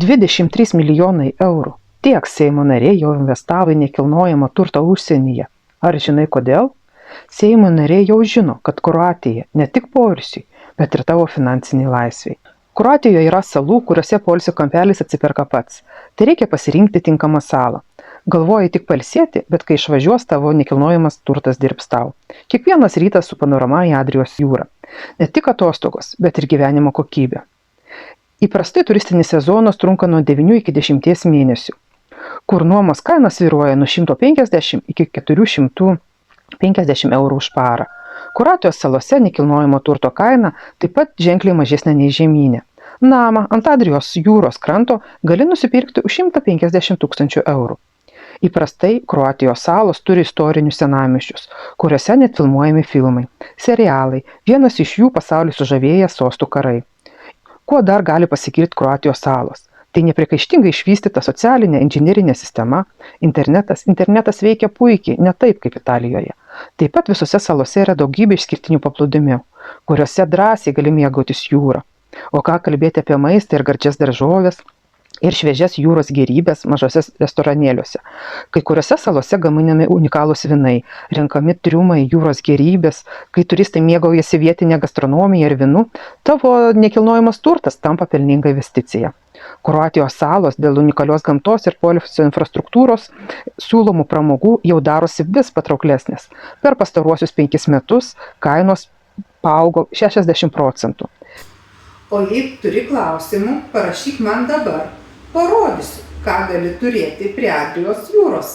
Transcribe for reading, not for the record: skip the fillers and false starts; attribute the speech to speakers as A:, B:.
A: 23 milijonai eurų. Tiek Seimo nariai jau investavo į nekilnojamą turtą užsienyje. Ar žinai kodėl? Seimo nariai jau žino, kad Kroatija ne tik poilsiui, bet ir tavo finansiniai laisviai. Kroatijoje yra salų, kuriuose poilsio kampelis atsiperka pats. Tai reikia pasirinkti tinkamą salą. Galvoji tik pailsėti, bet kai išvažiuos, tavo nekilnojamas turtas dirbs tau. Kiekvienas rytas su panorama į Adrijos jūrą. Ne tik atostogos, bet ir gyvenimo kokybė. Įprastai turistinis sezonas trunka nuo 9 iki 10 mėnesių, kur nuomos kainos svyruoja nuo 150 iki 450 eurų už parą. Kroatijos salose nekilnojamo turto kaina taip pat ženkliai mažesnė nei žemyne. Namą ant Adrijos jūros kranto gali nusipirkti už 150 000 eurų. Įprastai Kroatijos salos turi istorinius senamiesčius, kuriuose net filmuojami filmai, serialai, vienas iš jų pasaulį sužavėję sostų karai. Kuo dar gali pasigirti Kroatijos salos? Tai nepriekaištingai išvystyta socialinė inžinerinė sistema, internetas veikia puikiai, ne taip kaip Italijoje. Taip pat visose salose yra daugybė išskirtinių paplūdimių, kuriuose drąsiai gali mėgautis jūrą. O ką kalbėti apie maistą ir gardžias daržoves ir šviežias jūros gėrybės mažose restoranėliuose. Kai kuriuose salose gaminami unikalūs vynai, renkami triumai, jūros gėrybės, kai turistai mėgaujasi vietinę gastronomiją ir vynu, tavo nekilnojamas turtas tampa pelninga investicija. Kroatijos salos dėl unikalios gamtos ir poilsio infrastruktūros siūlomų pramogų jau darosi vis patrauklesnės. Per pastaruosius 5 metus kainos paaugo 60%.
B: O jei turi klausimų, parašyk man dabar. Parodysiu, ką gali turėti prie Adrijos jūros.